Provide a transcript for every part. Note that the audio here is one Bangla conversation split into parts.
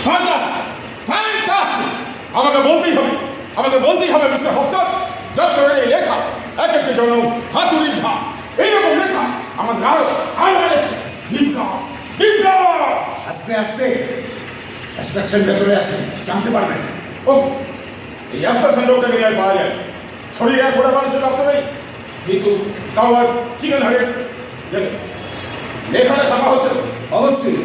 Fantastic, fantastic. আমাকে বলতেই হবে মিস্টার হফস্টাড, ডক্টরের এই লেখা এক একটি যেন হাতুড়ির ঘা। এইরকম লেখা আমাদের আরো বিপ্লব, বিপ্লব। আস্তে আস্তে অ্যাস্ট্রাকশন ভেতরে আছে, জানতে পারবেন। ও এই অ্যাস্ট্রাকশন লোকটাকে নিয়ে আর পাওয়া যায়। শরীরে এক ঘোড়া মানুষের রক্ত নেই, কিন্তু তাও আর চিকেন হারের লেখাটা ছাপা হচ্ছে। অবশ্যই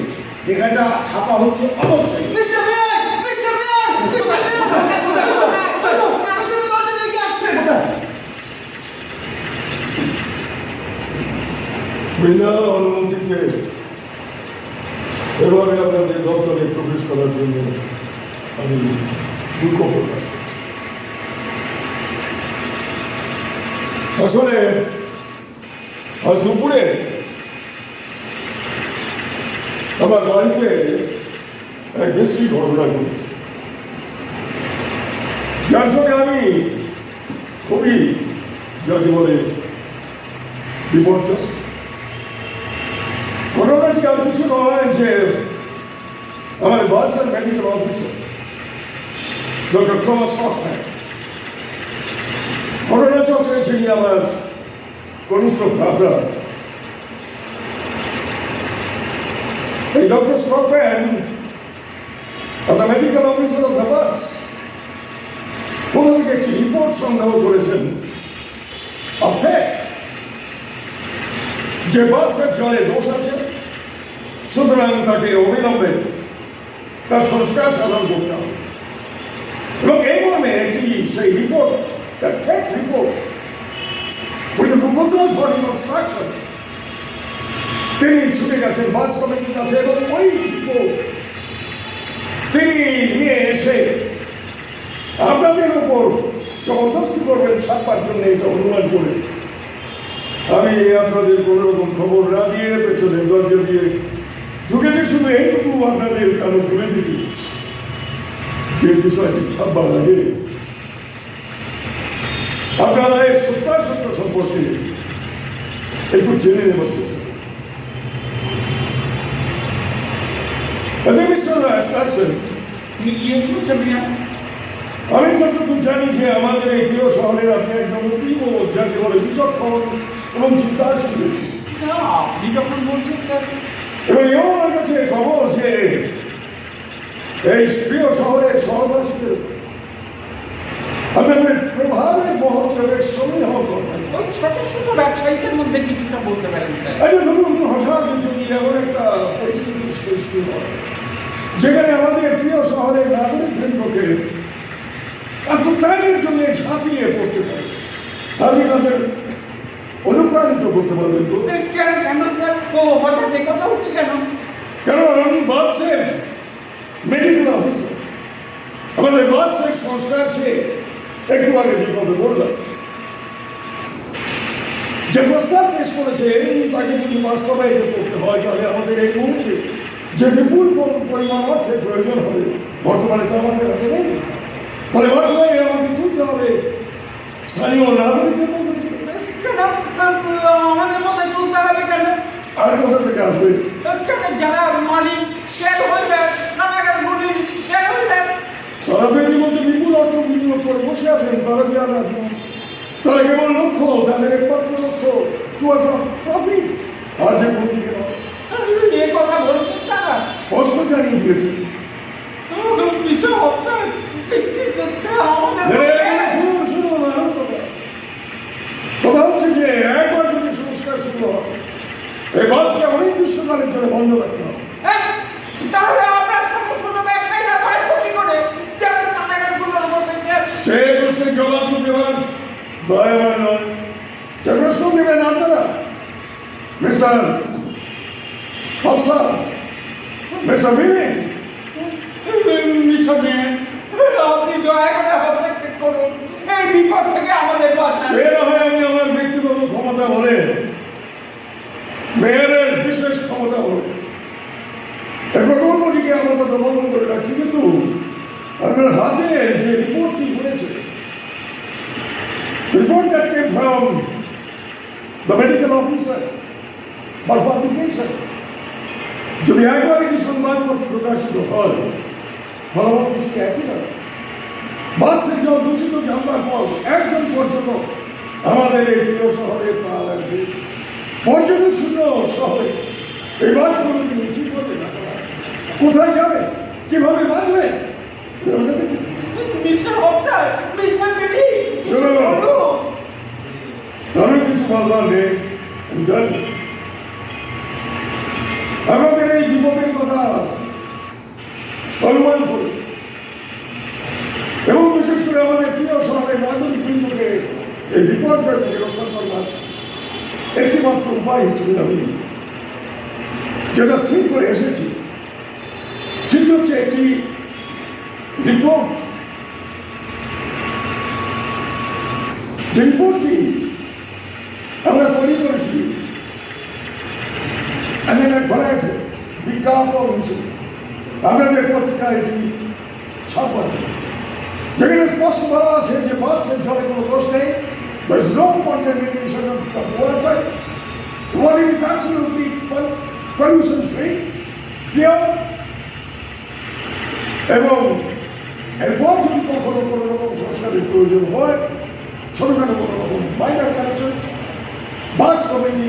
লেখাটা ছাপা হচ্ছে, অবশ্যই। Mister mayor, mister mayor, mister বিনা অনুমতিতে এভাবে আপনাদের দপ্তরে প্রবেশ করার জন্য আমি দুঃখ প্রকাশ করছি। আসলে আজ দুপুরে আমার বাড়িতে এক বেশি ঘটনা ঘটেছে, যার সঙ্গে আমি খুবই যাকে বলে বিপর্যস্ত। ঘটনাটি আর কিছু নয় যে আমার বাচ্চার মেডিকেল অফিসার ডক্টর টমাস হকম্যান ঘটনা চক্রে যিনি আমার কনিষ্ঠ ভ্রাতা, এই doctor হকম্যান as a medical officer of the works কোথা থেকে একটি রিপোর্ট সংগ্রহ করেছেন যে বাচ্চার জলে দোষ আছে, সুতরাং তাকে অবিলম্বে তার সংস্কার সাধন করতে হবে। এবং এই মর্মে একটি সেই রিপোর্ট, তার fake report with proposal for reconstruction তিনি ছুটে গেছেন বাস কমিটির কাছে, এবং ওই রিপোর্ট তিনি নিয়ে এসে আপনাদের উপর জবরদস্তি করবেন ছাপবার জন্য এটা অনুমান করে আমি আপনাদের কোনো রকম খবর না দিয়ে পেছনের দরজা দিয়ে ঢুকেছে। শুধু এইটুকু আপনাদের কারো তুলে দিবি যে বিষয়টি ছাপবার আগে আপনারা এই সত্যাসত্য সম্পর্কে একটু জেনে নেবেন। আমি যতটুকু জানি যে আমাদের এই প্রিয় শহরের আপনি একদম অতীব যাকে বলে বিচক্ষণ এবং চিন্তাশীল ব্যক্তি। আপনি যখন বলছেন স্যার, এবং এমন আমার কাছে খবর যে এই প্রিয় শহরের শহরবাসীদের আপনাদের প্রভাবের মহত্ব বেশ সমীহ করবেন। ওই ছোট ছোট ব্যবসায়ীদের মধ্যে কিছুটা বলতে পারেন স্যার। আচ্ছা ধরুন হঠাৎ যদি এমন একটা পরিস্থিতির সৃষ্টি হয় যেখানে আমাদের প্রিয় শহরের নাগরিক কেন্দ্রকে আত্মত্যাগের জন্য ঝাঁপিয়ে পড়তে পারে, আপনি তাদের অনুপ্রাণিত করতে পারবেন তো? কেন কেন স্যার, ও হঠাৎ এই কথা হচ্ছে কেন? কারণ বাচ্চের মেডিকেল অফিসার আমাদের বাচ্চের সংস্কার সে একটু আগে যে কথা বললাম, যে প্রস্তাব পেশ করেছে তাকে যদি বাস্তবায়িত করতে হয় তাহলে আমাদের এই মুহূর্তে যে বিপুল পরিমাণ অর্থের প্রয়োজন হবে বর্তমানে তো আমাদের হাতে নেই। ফলে বর্তমানে আমাকে তুলতে হবে স্থানীয় নাগরিকদের মধ্যে। কেন আমাদের মধ্যে তুলতে হবে কেন? আর কোথা থেকে আসবে? কেন যারা মালিক শেয়ার হোল্ডার, স্নানাগারগুলির শেয়ার হোল্ডার, তারা তো এর মধ্যে বিপুল অর্থ বিনিয়োগ করে বসে আছেন। তারা কি আর আসবেন? তারা কেবল লক্ষ্য, তাদের একমাত্র লক্ষ্য প্রফিট। আর যে কোনদিকে এ কথা বলছেন তারা স্পষ্ট জানিয়ে দিয়েছে। বিষয় আপনার শুনুন শুনুন, কথা হচ্ছে যে একবার যদি সংস্কার শুরু হয় এই বাসকে অনির্দিষ্টকালের জন্য বন্ধ রাখতে হবে। তাহলে আমরা ছোট ছোট ব্যবসায়ীরা পাই কি করে যারা স্নানাগারগুলোর মধ্যে সে প্রশ্নের জবাব তো দেওয়ার দয়াবান নয়, সে প্রশ্ন দেবেন আপনারা মিস্টার হফস্টাড, মিস্টার মিনি। আপনি দয়া করে হস্তক্ষেপ করুন, এই বিপদ থেকে আমাদের বাঁচান। সে না হয় আমি আমার ব্যক্তিগত ক্ষমতা বলে, মেয়রের বিশেষ ক্ষমতা বলে এই প্রকল্পটিকে আপাতত বন্ধ করে রাখছি, কিন্তু আপনার হাতে যে রিপোর্টটি হয়েছে, report that came from the medical officer for publication, যদি একবার এটি সংবাদপত্রে প্রকাশিত হয় ফলাফল কিছু একই নয়। বাসে জল দূষিত জানবার পর একজন পর্যটক আমাদের এই প্রিয় শহরে পা লাগবে। পর্যটক শূন্য শহরে এই বাসগুলো তিনি কি করবে না, কোথায় যাবে, কিভাবে বাঁচবে? মিস্টার অফিসার, মিস্টার বেটি, শোনো। বলো। আমি কিছু বলবার নেই, আমি জানি আমাদের এই বিপদের কথা অনুমান করি এবং বিশেষ করে আমাদের প্রিয় শহরের নাগরিক বৃন্দকে এই বিপর্যয় থেকে রক্ষা করবার একটি মাত্র উপায় হিসেবে আমি যেটা স্থির করে এসেছি সেটি হচ্ছে একটি রিপোর্ট। যে রিপোর্টটি আমরা তৈরি করেছি ভরা আছে বিজ্ঞাপন হিসেবে আপনাদের পত্রিকায় এটি ছাপা, যেখানে স্পষ্ট বলা আছে যে বাসের জলে কোনো দোষ নেই। There is no contamination of the water. Water is absolutely pollution free, pure. এবং এরপর যদি কখনো কোনো রকম সংস্কারের প্রয়োজন হয়, ছোটখাটো কোনো রকম মাইনার কারেকশনস, বাস কমিটি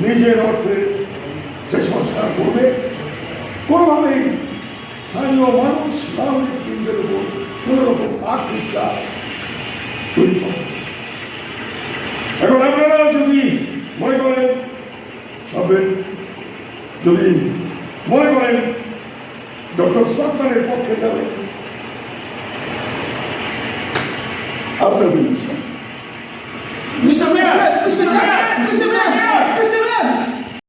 নিজের অর্থে সে সংস্কার করবে। কোনোভাবেই স্থানীয় মানুষ নাগরিক বৃন্দের উপর কোনো রকম আর্থিক চাপ তৈরি করে। এখন আপনারা যদি মনে করেন সবেন, যদি মনে করেন ডক্টর স্টকম্যানের পক্ষে যাবেন, আপনাদের